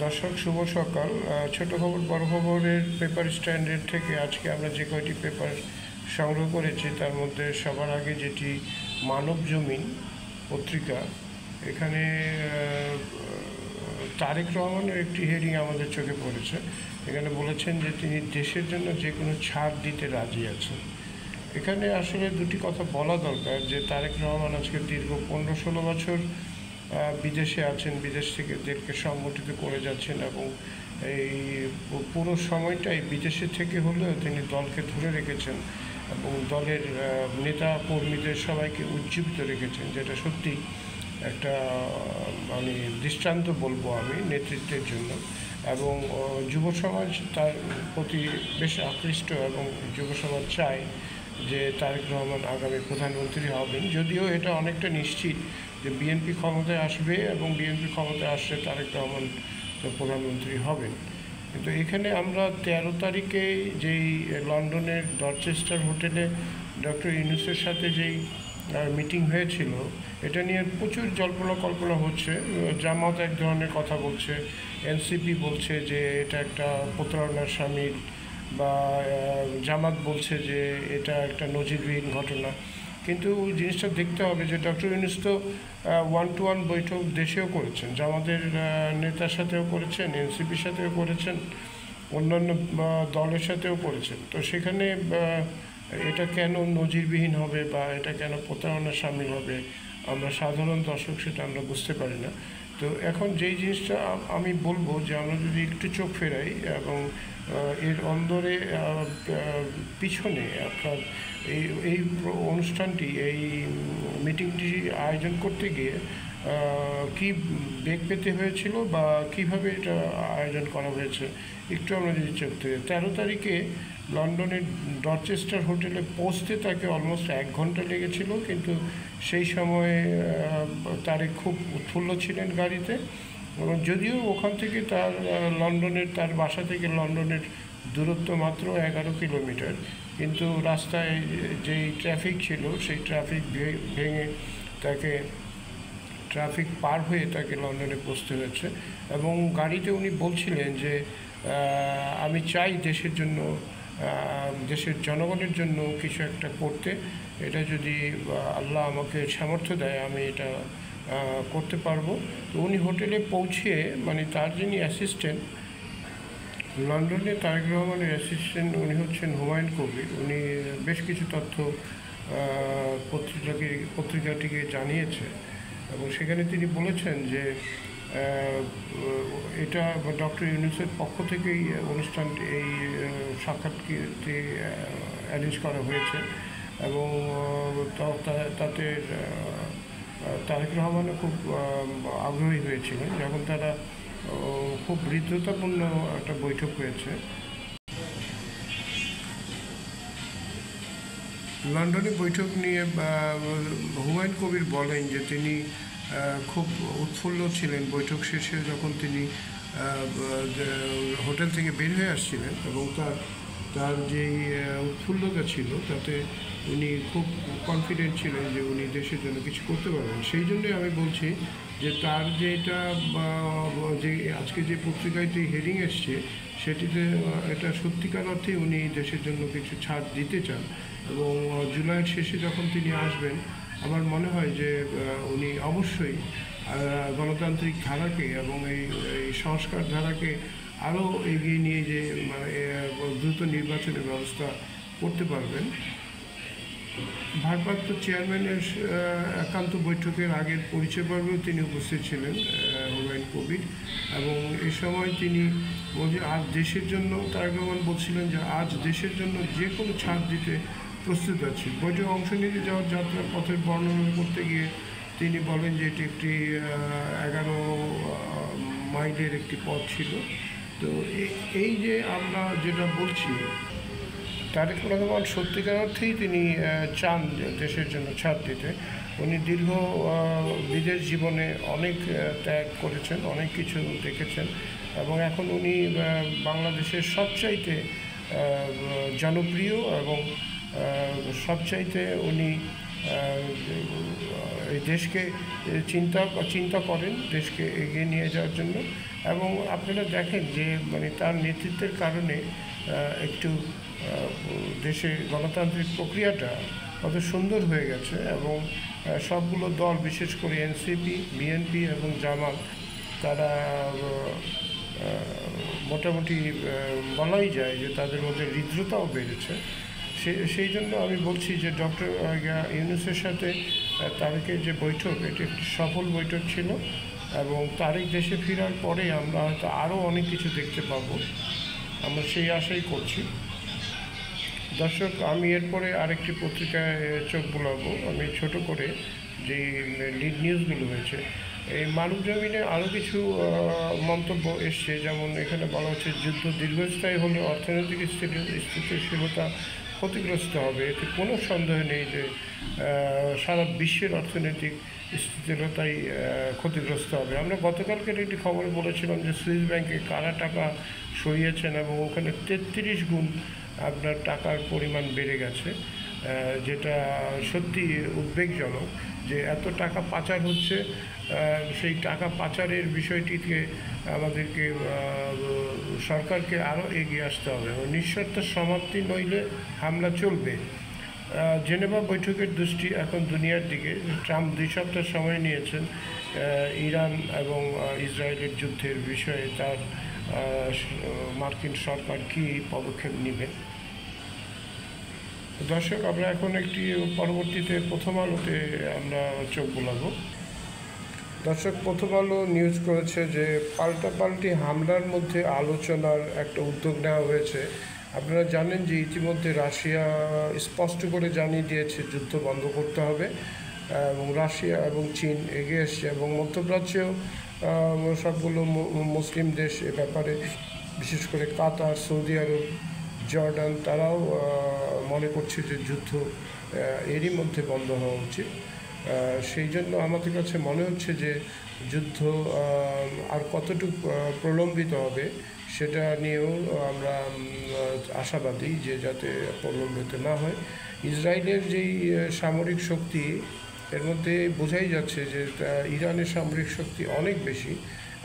দর্শক শুভ সকাল। ছোট খবর বড় খবরের পেপার স্ট্যান্ডার্ড থেকে আজকে আমরা যে কয়টি পেপার সংগ্রহ করেছি তার মধ্যে সবার আগে যেটি মানব জমিন পত্রিকা, এখানে তারেক রহমানের একটি হেডিং আমাদের চোখে পড়েছে। এখানে বলেছেন যে তিনি দেশের জন্য যে কোনো ছাড় দিতে রাজি আছেন। এখানে আসলে দুটি কথা বলা দরকার যে তারেক রহমান আজকে দীর্ঘ 15-16 বছর বিদেশে আছেন, বিদেশ থেকে দেশকে সংগঠিত করে যাচ্ছেন এবং এই পুরো সময়টাই বিদেশে থেকে হলেও তিনি দলকে ধরে রেখেছেন এবং দলের নেতা কর্মীদের সবাইকে উজ্জীবিত রেখেছেন, যেটা সত্যি একটা মানে দৃষ্টান্ত বলবো আমি নেতৃত্বের জন্য। এবং যুব সমাজ তার প্রতি বেশ আকৃষ্ট এবং যুব সমাজ চায় যে তারেক রহমান আগামী প্রধানমন্ত্রী হবেন, যদিও এটা অনেকটা নিশ্চিত যে বিএনপি ক্ষমতায় আসবে এবং বিএনপি ক্ষমতায় আসলে তারেক রহমান প্রধানমন্ত্রী হবেন। কিন্তু এখানে আমরা 13 তারিখে যেই লন্ডনের ডরচেস্টার হোটেলে ডক্টর ইউনূসের সাথে যেই মিটিং হয়েছিল, এটা নিয়ে প্রচুর জল্পনা কল্পনা হচ্ছে। জামাত এক ধরনের কথা বলছে, এনসিপি বলছে যে এটা একটা প্রতারণার শামিল, বা জামাত বলছে যে এটা একটা নজিরবিহীন ঘটনা। কিন্তু জিনিসটা দেখতে হবে যে ডক্টর ইউনূস তো 1-to-1 বৈঠক দেশেও করেছেন, জামাতের নেতার সাথেও করেছেন, এনসিপির সাথেও করেছেন, অন্যান্য দলের সাথেও করেছেন। তো সেখানে এটা কেন নজিরবিহীন হবে বা এটা কেন প্রতারণার সামিল হবে, আমরা সাধারণ দর্শক সেটা আমরা বুঝতে পারি না। তো এখন যেই জিনিসটা আমি বলবো যে আমরা যদি একটু চোখ ফেরাই এবং এর অন্দরে পিছনে আপনার এই অনুষ্ঠানটি, এই মিটিংটি আয়োজন করতে গিয়ে কি বেগ পেতে হয়েছিল বা কিভাবে এটা আয়োজন করা হয়েছে একটু আমরা যদি চোখ থেকে 13 তারিখে লন্ডনের ডরচেস্টার হোটেলে পৌঁছতে তাকে অলমোস্ট 1 ঘন্টা লেগেছিল, কিন্তু সেই সময়ে তারেক খুব উৎফুল্ল ছিলেন গাড়িতে। এবং যদিও ওখান থেকে তার বাসা থেকে লন্ডনের দূরত্ব মাত্র 11 কিলোমিটার, কিন্তু রাস্তায় যেই ট্রাফিক ছিল সেই ট্রাফিক ভেঙে ট্রাফিক পার হয়ে তাকে লন্ডনে পৌঁছতে হয়েছে। এবং গাড়িতে উনি বলছিলেন যে আমি চাই দেশের জন্য, দেশের জনগণের জন্য কিছু একটা করতে, এটা যদি আল্লাহ আমাকে সামর্থ্য দেয় আমি এটা করতে পারবো। তো উনি হোটেলে পৌঁছে, মানে তার যিনি অ্যাসিস্ট্যান্ট লন্ডনে, তারেক রহমানের অ্যাসিস্ট্যান্ট, উনি হচ্ছেন হুমায়ুন কবির। উনি বেশ কিছু তথ্য পত্রিকাটিকে জানিয়েছে এবং সেখানে তিনি বলেছেন যে এটা ডক্টর ইউনূসের পক্ষ থেকেই অনুষ্ঠানটি, এই সাক্ষাৎটি অ্যারেঞ্জ করা হয়েছে এবং তাতে তারেক রহমানও খুব আগ্রহী হয়েছিলেন যখন তারা খুব হৃদ্যতাপূর্ণ একটা বৈঠক হয়েছে। লন্ডনে বৈঠক নিয়ে হুমায়ুন কবির বলেন যে তিনি খুব উৎফুল্ল ছিলেন বৈঠক শেষে, যখন তিনি হোটেল থেকে বের হয়ে আসছিলেন এবং তার যেই উৎফুল্লতা ছিল তাতে উনি খুব কনফিডেন্ট ছিলেন যে উনি দেশের জন্য কিছু করতে পারবেন। সেই জন্যই আমি বলছি যে তার যেটা যে আজকে যে পত্রিকায় যে হেডিং এসছে সেটিতে এটা সত্যিকার অর্থে উনি দেশের জন্য কিছু ছাড় দিতে চান এবং জুলাইয়ের শেষে যখন তিনি আসবেন আমার মনে হয় যে উনি অবশ্যই গণতান্ত্রিক ধারাকে এবং এই সংস্কার ধারাকে আরও এগিয়ে নিয়ে যে মানে দ্রুত নির্বাচনের ব্যবস্থা করতে পারবেন। ভারপ্রাপ্ত চেয়ারম্যানের একান্ত বৈঠকের আগের পরিচয় পর্বেও তিনি উপস্থিত ছিলেন হুমায়ুন কবির, এবং এ সময় তিনি বলছেন আজ দেশের জন্য, তারেক রহমান বলছিলেন যে আজ দেশের জন্য যে কোনো ছাড় দিতে প্রস্তুত আছি। বৈঠকে অংশ নিতে যাওয়ার যাত্রার পথের বর্ণনা করতে গিয়ে তিনি বলেন যে এটি একটি 11 মাইলের একটি পথ ছিল। তো এই যে আমরা যেটা বলছি, তারেক রহমান সত্যিকার অর্থেই তিনি চান দেশের জন্য ছাড় দিতে। উনি দীর্ঘ বিদেশ জীবনে অনেক ত্যাগ করেছেন, অনেক কিছু দেখেছেন এবং এখন উনি বাংলাদেশের সবচাইতে জনপ্রিয় এবং সবচাইতে উনি এই দেশকে চিন্তা করেন দেশকে এগিয়ে নিয়ে যাওয়ার জন্য। এবং আপনারা দেখেন যে মানে তার নেতৃত্বের কারণে একটু দেশে গণতান্ত্রিক প্রক্রিয়াটা কত সুন্দর হয়ে গেছে। এবং সবগুলো দল, বিশেষ করে এনসিপি, বিএনপি এবং জামাত, তারা মোটামুটি বলাই যায় যে তাদের মধ্যে হৃদ্রতাও বেড়েছে। সেই জন্য আমি বলছি যে ডক্টর ইউনূসের সাথে তারেকের যে বৈঠক, এটি একটি সফল বৈঠক ছিল। এবং তারেক দেশে ফেরার পরে আমরা হয়তো আরও অনেক কিছু দেখতে পাবো, আমরা সেই আশাই করছি। দর্শক, আমি এরপরে আরেকটি পত্রিকায় চোখ বোলাবো। আমি ছোট করে যে লিড নিউজগুলো হয়েছে, এই মানবজমিনে আরও কিছু মন্তব্য এসছে। যেমন এখানে বলা হচ্ছে, যুদ্ধ দীর্ঘস্থায়ী হলে অর্থনৈতিক স্থিতিশীলতা ক্ষতিগ্রস্ত হবে। এতে কোনো সন্দেহ নেই যে সারা বিশ্বের অর্থনৈতিক স্থিতিশীলতাই ক্ষতিগ্রস্ত হবে। আমরা গতকালকের একটি খবরে বলেছিলাম যে সুইস ব্যাংকে কারা টাকা সরিয়েছেন এবং ওখানে 33 গুণ আপনার টাকার পরিমাণ বেড়ে গেছে, যেটা সত্যি উদ্বেগজনক যে এত টাকা পাচার হচ্ছে। সেই টাকা পাচারের বিষয়টিকে আমাদেরকে সরকারকে আরও এগিয়ে আসতে হবে এবং নিঃশর্ত সমাপ্তি নইলে হামলা চলবে। জেনেভা বৈঠকের দৃষ্টি এখন দুনিয়ার দিকে। ট্রাম্প 2 সপ্তাহ সময় নিয়েছেন ইরান এবং ইসরায়েলের যুদ্ধের বিষয়ে তার মার্কিন সরকার কী পদক্ষেপ নেবে। দর্শক, আমরা এখন একটি পরবর্তীতে প্রথম আলোতে আমরা চোখ বোলাবো। দর্শক, প্রথম আলো নিউজ করেছে যে পাল্টাপাল্টি হামলার মধ্যে আলোচনার একটা উদ্যোগ নেওয়া হয়েছে। আপনারা জানেন যে ইতিমধ্যে রাশিয়া স্পষ্ট করে জানিয়ে দিয়েছে যুদ্ধ বন্ধ করতে হবে, এবং রাশিয়া এবং চীন এগিয়ে এসছে এবং মধ্যপ্রাচ্যেও সবগুলো মুসলিম দেশ এ ব্যাপারে, বিশেষ করে কাতার, সৌদি আরব, জর্ডান, তারাও মনে করছে যে যুদ্ধ এরই মধ্যে বন্ধ হওয়া উচিত। সেই জন্য আমাদের কাছে মনে হচ্ছে যে যুদ্ধ আর কতটুকু প্রলম্বিত হবে সেটা নিয়েও আমরা আশাবাদী যে যাতে প্রলম্বিত না হয়। ইসরায়েলের যেই সামরিক শক্তি, এর মধ্যে বোঝাই যাচ্ছে যে ইরানের সামরিক শক্তি অনেক বেশি।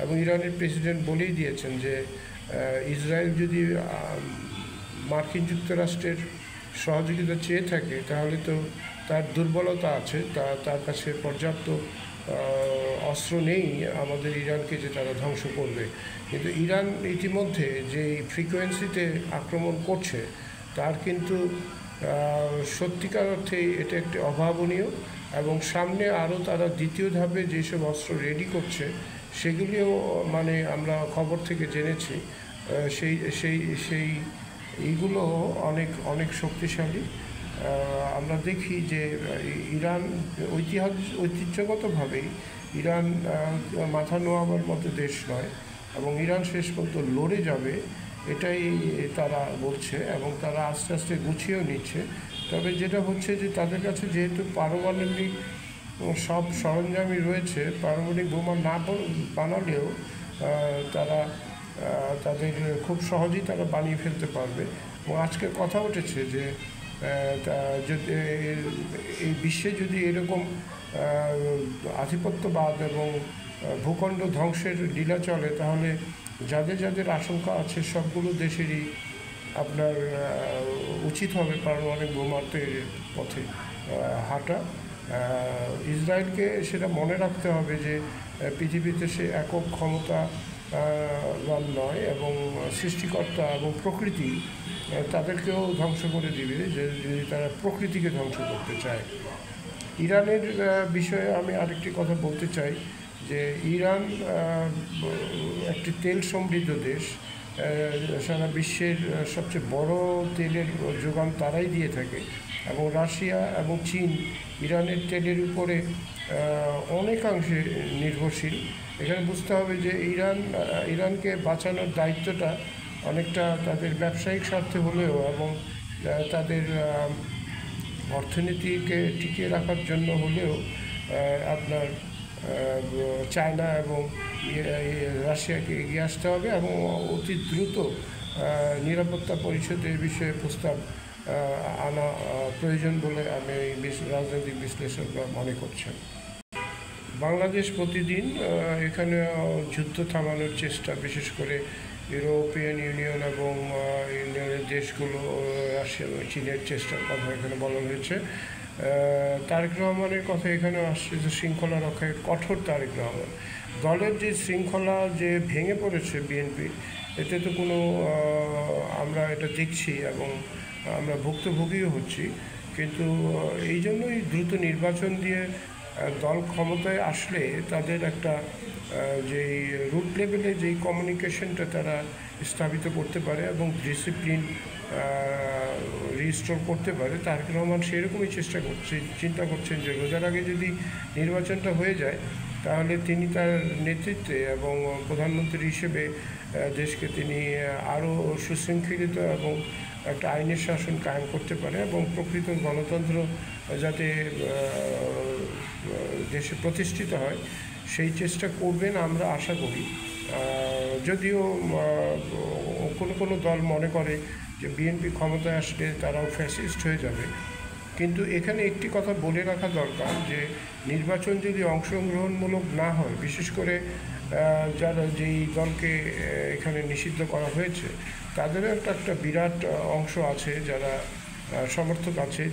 এবং ইরানের প্রেসিডেন্ট বলেই দিয়েছেন যে ইসরায়েল যদি মার্কিন যুক্তরাষ্ট্রের সহযোগিতা চেয়ে থাকে তাহলে তো তার দুর্বলতা আছে, তার কাছে পর্যাপ্ত অস্ত্র নেই আমাদের ইরানকে যে তারা ধ্বংস করবে। কিন্তু ইরান ইতিমধ্যে যেই ফ্রিকোয়েন্সিতে আক্রমণ করছে তার কিন্তু সত্যিকার অর্থেই এটা একটি অভাবনীয়। এবং সামনে আরও তারা দ্বিতীয় ধাপে যেসব অস্ত্র রেডি করছে সেগুলিও মানে আমরা খবর থেকে জেনেছি সেই এইগুলো অনেক শক্তিশালী। আমরা দেখি যে ইরান ঐতিহ্যগতভাবেই ইরান মাথা নোয়াবার মতো দেশ নয়, এবং ইরান শেষ পর্যন্ত লড়ে যাবে এটাই তারা বলছে এবং তারা আস্তে আস্তে গুছিয়েও নিচ্ছে। তবে যেটা হচ্ছে যে তাদের কাছে যেহেতু পারমাণবিক সব সরঞ্জামই রয়েছে, পারমাণবিক বোমা না বানালেও তারা তাদের খুব সহজেই তারা বানিয়ে ফেলতে পারবে। এবং আজকে কথা উঠেছে যে এই বিশ্বে যদি এরকম আধিপত্যবাদ এবং ভূখণ্ড ধ্বংসের লীলা চলে তাহলে যাদের আশঙ্কা আছে সবগুলো দেশেরই আপনার উচিত হবে পারমাণবিক বোমার তৈরির পথে হাঁটা। ইসরায়েলকে সেটা মনে রাখতে হবে যে পৃথিবীতে সে একক ক্ষমতা নয়, এবং সৃষ্টিকর্তা এবং প্রকৃতি তাদেরকেও ধ্বংস করে দিবে যদি তারা প্রকৃতিকে ধ্বংস করতে চায়। ইরানের বিষয়ে আমি আরেকটি কথা বলতে চাই যে ইরান একটি তেল সমৃদ্ধ দেশ। সারা বিশ্বের সবচেয়ে বড় তেলের যোগান তারাই দিয়ে থাকে, এবং রাশিয়া এবং চীন ইরানের তেলের উপরে অনেকাংশে নির্ভরশীল। এখানে বুঝতে হবে যে ইরানকে বাঁচানোর দায়িত্বটা অনেকটা তাদের ব্যবসায়িক স্বার্থে হলেও এবং তাদের অর্থনীতিকে টিকিয়ে রাখার জন্য হলেও আপনার চায়না এবং রাশিয়াকে এগিয়ে আসতে হবে এবং অতি দ্রুত নিরাপত্তা পরিষদের বিষয়ে প্রস্তাব আনা প্রয়োজন বলে আমি রাজনৈতিক বিশ্লেষকরা মনে করছেন। বাংলাদেশ প্রতিদিন এখানে যুদ্ধ থামানোর চেষ্টা, বিশেষ করে ইউরোপিয়ান ইউনিয়ন এবং ইউনিয়নের দেশগুলো, রাশিয়া চীনের চেষ্টার কথা এখানে বলা হয়েছে। তারেক রহমানের কথা এখানে আসছে যে শৃঙ্খলা রক্ষায় কঠোর তারেক রহমান। দলের যে শৃঙ্খলা যে ভেঙে পড়েছে বিএনপি, এতে তো কোনো আমরা এটা দেখছি এবং আমরা ভুক্তভোগীও হচ্ছি। কিন্তু এই জন্যই দ্রুত নির্বাচন দিয়ে দল ক্ষমতায় আসলে তাদের একটা যেই রুট লেভেলে যেই কমিউনিকেশনটা তারা স্থাপিত করতে পারে এবং ডিসিপ্লিন রিস্টোর করতে পারে। তারেক রহমান সেরকমই চিন্তা করছেন যে রোজার আগে যদি নির্বাচনটা হয়ে যায় তাহলে তিনি তার নেতৃত্বে এবং প্রধানমন্ত্রী হিসেবে দেশকে তিনি আরও সুশৃঙ্খলিত এবং একটা আইনের শাসন কায়েম করতে পারে এবং প্রকৃত গণতন্ত্র যাতে দেশে প্রতিষ্ঠিত হয় সেই চেষ্টা করবেন আমরা আশা করি। যদিও কোনো দল মনে করে যে বিএনপি ক্ষমতায় আসলে তারাও ফ্যাসিস্ট হয়ে যাবে, কিন্তু এখানে একটি কথা বলে রাখা দরকার যে নির্বাচন যদি অংশগ্রহণমূলক না হয়, বিশেষ করে যারা যেই দলকে এখানে নিষিদ্ধ করা হয়েছে তাদেরও একটা বিরাট অংশ আছে যারা সমর্থক আছে,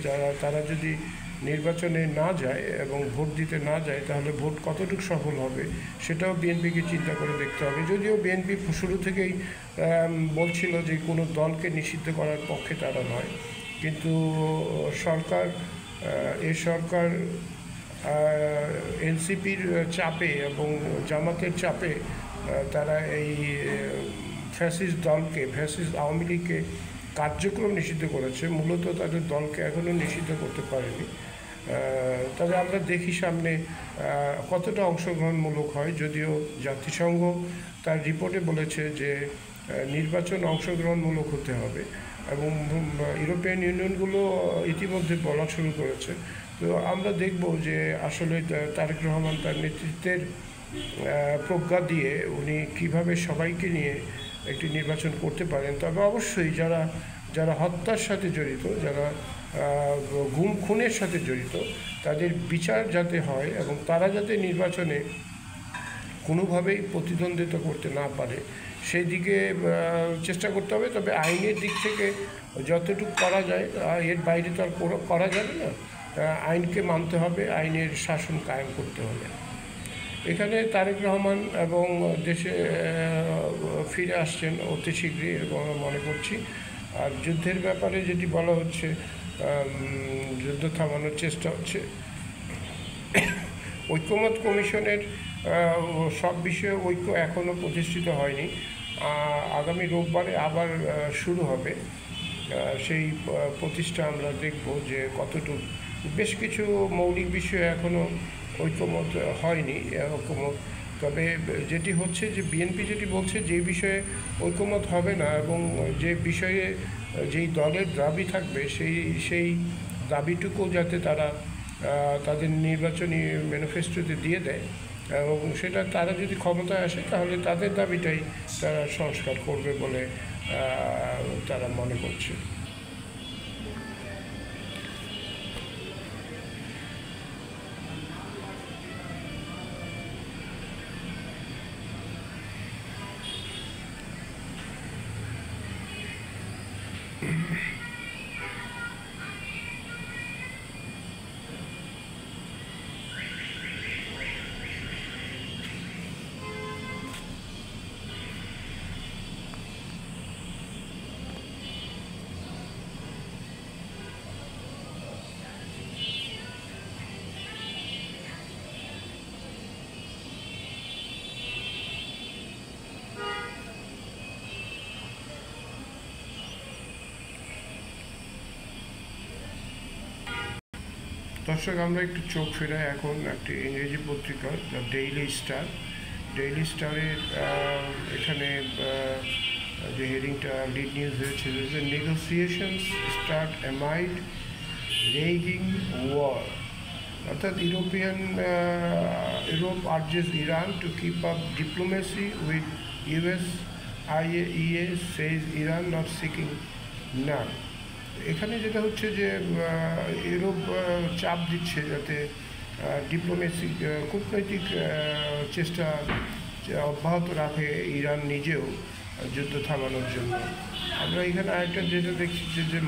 তারা যদি নির্বাচনে না যায় এবং ভোট দিতে না যায় তাহলে ভোট কতটুকু সফল হবে সেটাও বিএনপিকে চিন্তা করে দেখতে হবে। যদিও বিএনপি শুরু থেকেই বলছিল যে কোনো দলকে নিষিদ্ধ করার পক্ষে তারা নয়, কিন্তু সরকার এনসিপির চাপে এবং জামাতের চাপে তারা এই ফ্যাসিস্ট দলকে, ফ্যাসিস্ট আওয়ামী লীগকে কার্যক্রম নিষিদ্ধ করেছে। মূলত তাদের দলকে এখনও নিষিদ্ধ করতে পারেনি। তবে আমরা দেখি সামনে কতটা অংশগ্রহণমূলক হয়। যদিও জাতিসংঘ তার রিপোর্টে বলেছে যে নির্বাচন অংশগ্রহণমূলক হতে হবে এবং ইউরোপিয়ান ইউনিয়নগুলো ইতিমধ্যে বলা শুরু করেছে। তো আমরা দেখব যে আসলে তারেক রহমান তার নেতৃত্বের প্রজ্ঞা দিয়ে উনি কিভাবে সবাইকে নিয়ে একটি নির্বাচন করতে পারেন। তবে অবশ্যই যারা হত্যার সাথে জড়িত, যারা গুম খুনের সাথে জড়িত, তাদের বিচার যাতে হয় এবং তারা যাতে নির্বাচনে কোনোভাবেই প্রতিদ্বন্দ্বিতা করতে না পারে সেই দিকে চেষ্টা করতে হবে। তবে আইনের দিক থেকে যতটুকু করা যায়, এর বাইরে তো আর করা যাবে না, আইনকে মানতে হবে, আইনের শাসন কায়েম করতে হবে। এখানে তারেক রহমান এবং দেশে ফিরে আসছেন অতি শীঘ্রই এরকম আমরা মনে করছি। আর যুদ্ধের ব্যাপারে যেটি বলা হচ্ছে, যুদ্ধ থামানোর চেষ্টা হচ্ছে, ঐক্যমত কমিশনের সব বিষয়ে ঐক্য এখনও প্রতিষ্ঠিত হয়নি। আগামী রোববারে আবার শুরু হবে সেই প্রতিষ্ঠা। আমরা দেখব যে কতটুকু, বেশ কিছু মৌলিক বিষয়ে এখনও ঐক্যমত হয়নি ঐক্যমত। তবে যেটি হচ্ছে যে বিএনপি যেটি বলছে যে বিষয়ে ঐক্যমত হবে না এবং যে বিষয়ে যেই দলের দাবি থাকবে সেই দাবিটুকু যাতে তারা তাদের নির্বাচনী ম্যানিফেস্টোতে দিয়ে দেয় এবং সেটা তারা যদি ক্ষমতায় আসে তাহলে তাদের দাবিটাই তারা সংস্কার করবে বলে তারা মনে করছে। দর্শক, আমরা একটু চোখ ফেরাই এখন একটি ইংরেজি পত্রিকা দ্য ডেইলি স্টারের এখানে যে হেডিংটা লিড নিউজ হয়েছে, negotiations start amid raging war, অর্থাৎ Europe urges Iran to keep up diplomacy with US IAEA says Iran not seeking none। এখানে যেটা হচ্ছে যে ইউরোপ চাপ দিচ্ছে যাতে ডিপ্লোমেসি কূটনৈতিক চেষ্টা অব্যাহত রাখে ইরান নিজেও যুদ্ধ থামানোর জন্য। আমরা এখানে আরেকটা যেটা দেখছি যে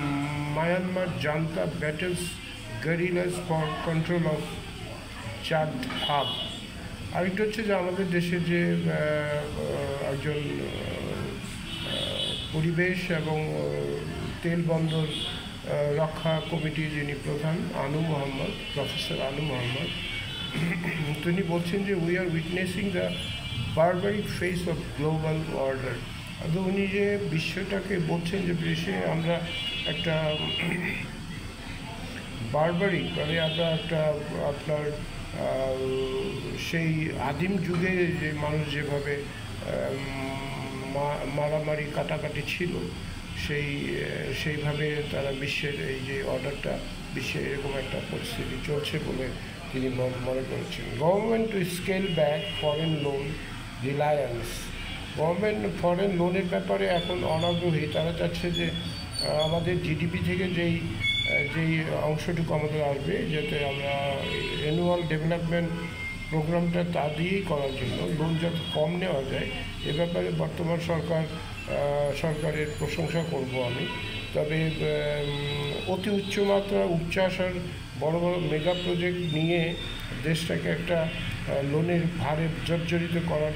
Myanmar junta battles guerrillas for control of চাঁদ হাব। আরেকটা হচ্ছে যে আমাদের দেশে যে একজন পরিবেশ এবং তেল বন্দর রক্ষা কমিটির যিনি প্রধান প্রফেসর আনু মোহাম্মদ, তিনি বলছেন যে we are witnessing the barbaric face of global order. তো উনি যে বিশ্বটাকে বলছেন যে বিশ্বে আমরা একটা বারবারিক মানে আমরা একটা আপনার সেই আদিম যুগে যে মানুষ যেভাবে মারামারি কাটাকাটি ছিল সেইভাবে তারা বিশ্বের এই যে অর্ডারটা বিশ্বে এরকম একটা পরিস্থিতি চলছে বলে তিনি মনে করেছেন। Government to scale back foreign loan Reliance. Government foreign লোনের ব্যাপারে এখন অনাগ্রহী। তারা চাচ্ছে যে আমাদের জিডিপি থেকে যেই অংশটুকু আমাদের আসবে যাতে আমরা অ্যানুয়াল ডেভেলপমেন্ট প্রোগ্রামটা তা দিয়েই করার জন্য লোন যাতে কম নেওয়া যায় এ ব্যাপারে বর্তমান সরকারের প্রশংসা করব আমি। তবে অতি উচ্চমাত্রা উচ্চাস আর বড় বড় মেগা প্রজেক্ট নিয়ে দেশটাকে একটা লোনের ভারে জর্জরিত করার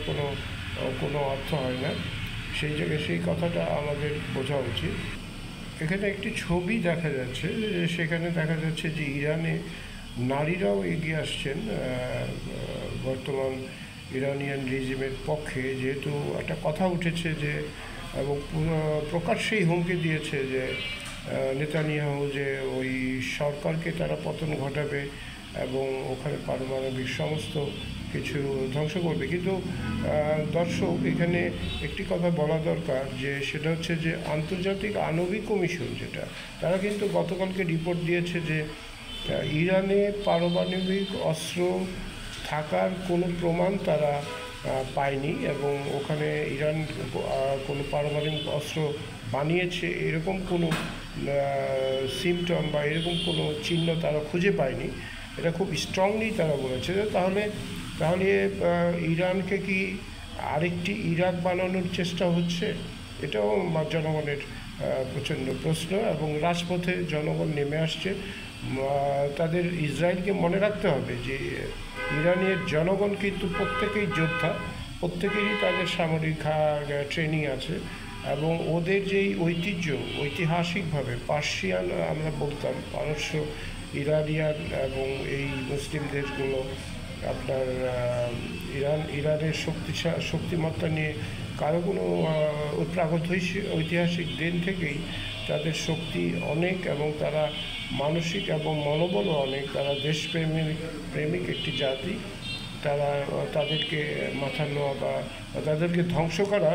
কোনো অর্থ হয় না। সেই জায়গায় সেই কথাটা আমাদের বোঝা উচিত। এখানে একটি ছবি দেখা যাচ্ছে, সেখানে দেখা যাচ্ছে যে ইরানে নারীরাও এগিয়ে আসছেন বর্তমান ইরানিয়ান রেজিমের পক্ষে, যেহেতু একটা কথা উঠেছে যে এবং প্রকাশ্যেই হুমকি দিয়েছে যে নেতানিয়াহু যে ওই সরকারকে তারা পতন ঘটাবে এবং ওখানে পারমাণবিক সমস্ত কিছু ধ্বংস করবে। কিন্তু দর্শক, এখানে একটি কথা বলা দরকার যে সেটা হচ্ছে যে আন্তর্জাতিক আণবিক কমিশন যেটা, তারা কিন্তু গতকালকে রিপোর্ট দিয়েছে যে ইরানে পারমাণবিক অস্ত্র থাকার কোনো প্রমাণ তারা পায়নি এবং ওখানে ইরান কোনো পারমাণবিক অস্ত্র বানিয়েছে এরকম কোনো সিমটম বা এরকম কোনো চিহ্ন তারা খুঁজে পায়নি। এটা খুব স্ট্রংলি তারা বলেছে। তাহলে ইরানকে কি আরেকটি ইরাক বানানোর চেষ্টা হচ্ছে? এটাও জনগণের প্রচণ্ড প্রশ্ন এবং রাজপথে জনগণ নেমে আসছে। তাদের ইসরায়েলকে মনে রাখতে হবে যে ইরানের জনগণ কিন্তু প্রত্যেকেই যোদ্ধা, প্রত্যেকেরই তাদের সামরিক ট্রেনিং আছে এবং ওদের যেই ঐতিহাসিকভাবে পার্সিয়ান আমরা বলতাম পারস্য, ইরানিয়ান এবং এই মুসলিম দেশগুলো আপনার ইরানের শক্তিমত্তা নিয়ে কারো কোনো ঐতিহাসিক দিন থেকেই তাদের শক্তি অনেক এবং তারা মানসিক এবং মনোবলও অনেক। তারা দেশপ্রেমিক একটি জাতি। তাদেরকে মাথা নেওয়া বা তাদেরকে ধ্বংস করা,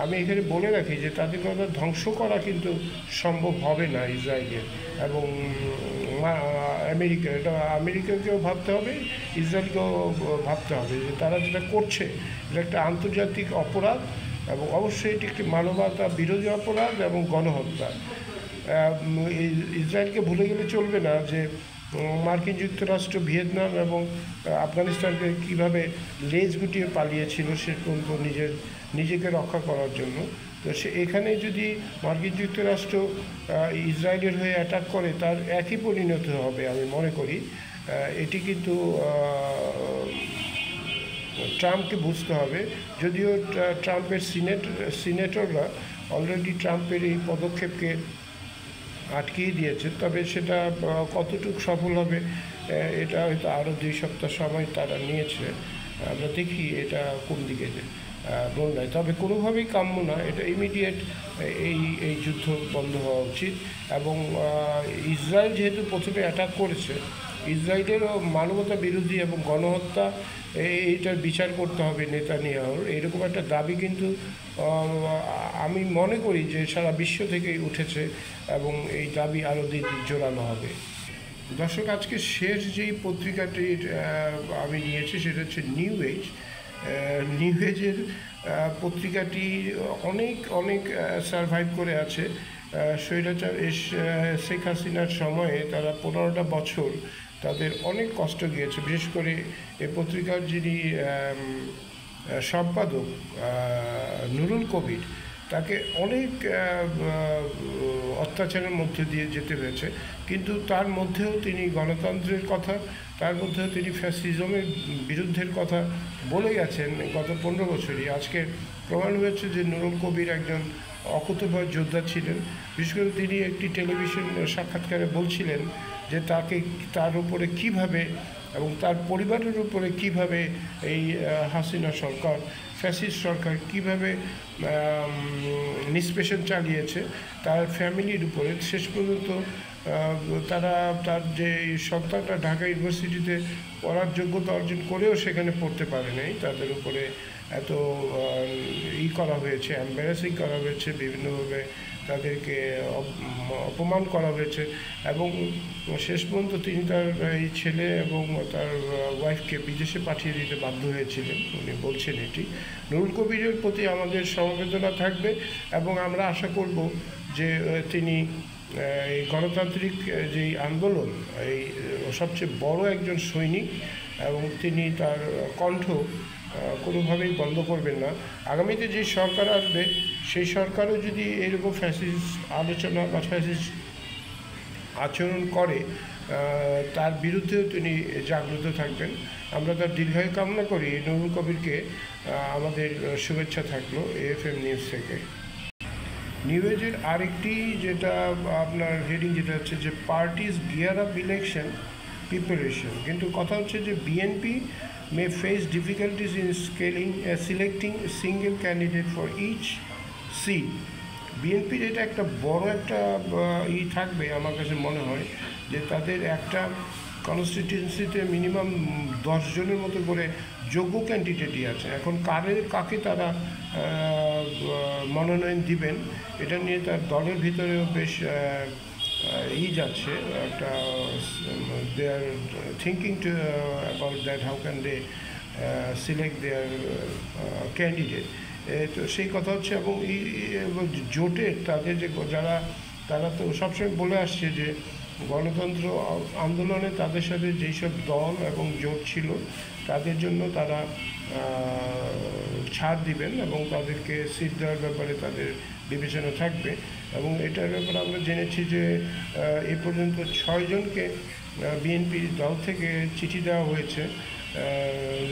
আমি এখানে বলে রাখি যে তাদেরকে ধ্বংস করা কিন্তু সম্ভব হবে না ইসরায়েলের এবং আমেরিকাকেও ভাবতে হবে, ইসরায়েলকেও ভাবতে হবে যে তারা যেটা করছে এটা একটা আন্তর্জাতিক অপরাধ এবং অবশ্যই এটি একটি মানবতা বিরোধী অপরাধ এবং গণহত্যা। ইসরায়েলকে ভুলে গেলে চলবে না যে মার্কিন যুক্তরাষ্ট্র ভিয়েতনাম এবং আফগানিস্তানকে কীভাবে লেজ গুটিয়ে পালিয়েছিল সে নিজেকে রক্ষা করার জন্য। তো এখানে যদি মার্কিন যুক্তরাষ্ট্র ইসরায়েলের হয়ে অ্যাটাক করে তার একই পরিণত হবে আমি মনে করি। এটি কিন্তু ট্রাম্পকে বুঝতে হবে। যদিও ট্রাম্পের সিনেটররা অলরেডি ট্রাম্পের এই পদক্ষেপকে আটকিয়ে দিয়েছে, তবে সেটা কতটুকু সফল হবে এটা হয়তো আরও 2 সপ্তাহ সময় তারা নিয়েছে। আমরা দেখি এটা কোন দিকে বলবে। তবে কোনোভাবেই কাম্য না, এটা ইমিডিয়েট এই যুদ্ধ বন্ধ হওয়া উচিত এবং ইসরায়েল যেহেতু প্রথমে অ্যাটাক করেছে, ইসরায়েলেরও মানবতা বিরোধী এবং গণহত্যা এইটার বিচার করতে হবে নেতানিয়াহুর, এরকম একটা দাবি কিন্তু আমি মনে করি যে সারা বিশ্ব থেকেই উঠেছে এবং এই দাবি আরও জোরালো হবে। দর্শক, আজকে শেষ যেই পত্রিকাটি আমি নিয়েছি সেটা হচ্ছে নিউ এজের পত্রিকাটি অনেক সারভাইভ করে আছে। স্বৈরাচার শেখ হাসিনার সময়ে তারা 15টা বছর তাদের অনেক কষ্ট গিয়েছে। বিশেষ করে এই পত্রিকার যিনি সম্পাদক নুরুল কবির, তাকে অনেক অত্যাচারের মধ্যে দিয়ে যেতে হয়েছে, কিন্তু তার মধ্যেও তিনি গণতন্ত্রের কথা, তার মধ্যেও তিনি ফ্যাসিজমের বিরুদ্ধের কথা বলে গেছেন গত 15 বছরই। আজকে প্রমাণ হয়েছে যে নুরুল কবির একজন অকুতোভয় যোদ্ধা ছিলেন। বিশেষ করে তিনি একটি টেলিভিশন সাক্ষাৎকারে বলছিলেন যে তার উপরে কিভাবে এবং তার পরিবারের উপরে কিভাবে এই হাসিনা সরকার, ফ্যাসিস্ট সরকার কিভাবে নিষ্পেষণ চালিয়েছে তার ফ্যামিলির উপরে। শেষ পর্যন্ত তার যে সন্তানটা ঢাকা ইউনিভার্সিটিতে পড়ার যোগ্যতা অর্জন করেও সেখানে পড়তে পারে নাই, তাদের উপরে এত করা হয়েছে, এম্বারাসিং করা হয়েছে, বিভিন্নভাবে তাদেরকে অপমান করা হয়েছে। এবং শেষ পর্যন্ত তিনি তার এই ছেলে এবং তার ওয়াইফকে বিদেশে পাঠিয়ে দিতে বাধ্য হয়েছিলেন, উনি বলছেন এটি। নুরুল কবিরের প্রতি আমাদের সমবেদনা থাকবে এবং আমরা আশা করব যে তিনি এই গণতান্ত্রিক যেই আন্দোলন, এই সবচেয়ে বড় একজন সৈনিক এবং তিনি তার কণ্ঠ কোনোভাবেই বন্ধ করবেন না। আগামীতে যে সরকার আসবে সেই সরকারও যদি এরকম ফ্যাসিস্ট আলোচনা বা ফ্যাসিস্ট আচরণ করে তার বিরুদ্ধেও তিনি জাগ্রত থাকবেন। আমরা তার দীর্ঘায়ু কামনা করি। নুরুল কবিরকে আমাদের শুভেচ্ছা থাকলো এএফএম নিউজ থেকে। নিউ এজের আরেকটি যেটা আপনার হেডিং যেটা হচ্ছে যে parties gear up election preparation, কিন্তু কথা হচ্ছে যে BNP may face difficulties in selecting a single candidate for each seat. বিএনপির এটা একটা বড় একটা থাকবে আমার কাছে মনে হয়, যে তাদের একটা কনস্টিটিউয়েন্সিতে মিনিমাম 10 জনের মতো করে যোগ্য ক্যান্ডিডেটই আছে। এখন কাকে তারা মনোনয়ন দিবেন এটা নিয়ে তার দলের ভিতরেও বেশ যাচ্ছে একটা, they are thinking to about that, how can they select their candidate. তো সেই কথা হচ্ছে। এবং এই জোটের তাদের যে তারা তো সবসময় বলে আসছে যে গণতন্ত্র আন্দোলনে তাদের সাথে যেই সব দল এবং জোট ছিল তাদের জন্য তারা ছাড় দিবেন এবং তাদেরকে সিট দেওয়ার ব্যাপারে তাদের বিবেচনা থাকবে। এবং এটার ব্যাপারে আমরা জেনেছি যে এ পর্যন্ত 6 জনকে বিএনপি দল থেকে চিঠি দেওয়া হয়েছে,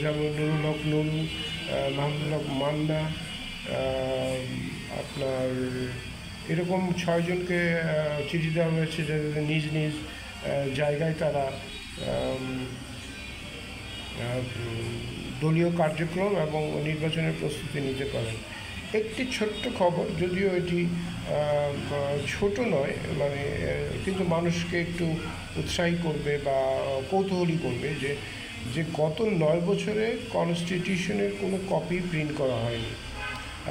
যেমন নুরুল হক নুরু, মাহমুদুল হক মান্না, আপনার এরকম 6 জনকে চিঠি দেওয়া হয়েছে যাদের নিজ নিজ জায়গায় তারা দলীয় কার্যক্রম এবং নির্বাচনের প্রস্তুতি নিতে পারেন। একটি ছোট্ট খবর, যদিও এটি ছোট নয়, মানে কিন্তু মানুষকে একটু উৎসাহী করবে বা কৌতূহলী করবে, যে গত 9 বছরে কনস্টিটিউশনের কোনো কপি প্রিন্ট করা হয়নি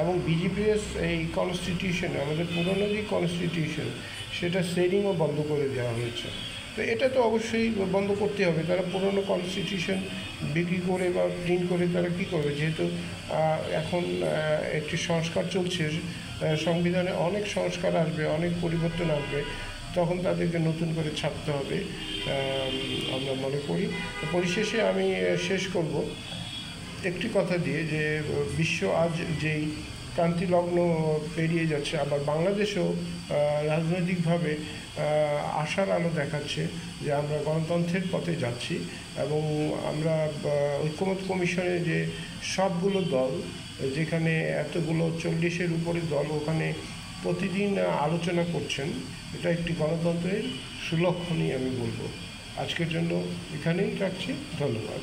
এবং বিজিপিএস এই কনস্টিটিউশন, আমাদের পুরনো যে কনস্টিটিউশন, সেটা সেলিংও বন্ধ করে দেওয়া হয়েছে। তো এটা তো অবশ্যই বন্ধ করতে হবে। তারা পুরনো কনস্টিটিউশন বিক্রি করে বা প্রিন্ট করে তারা কী করবে, যেহেতু এখন একটি সংস্কার চলছে, সংবিধানে অনেক সংস্কার আসবে, অনেক পরিবর্তন আসবে, তখন তাদেরকে নতুন করে ছাপতে হবে আমরা মনে করি। পরিশেষে আমি শেষ করব একটি কথা দিয়ে, যে বিশ্ব আজ যেই ক্রান্তিলগ্ন পেরিয়ে যাচ্ছে, আবার বাংলাদেশেও রাজনৈতিকভাবে আশার আলো দেখাচ্ছে যে আমরা গণতন্ত্রের পথে যাচ্ছি। এবং আমরা ঐক্যমত্য কমিশনে যে সবগুলো দল, যেখানে এতগুলো 40-এর উপরে দল ওখানে প্রতিদিন আলোচনা করছেন, এটা একটি গণতন্ত্রের সুলক্ষণই আমি বলবো। আজকের জন্য এখানেই রাখছি, ধন্যবাদ।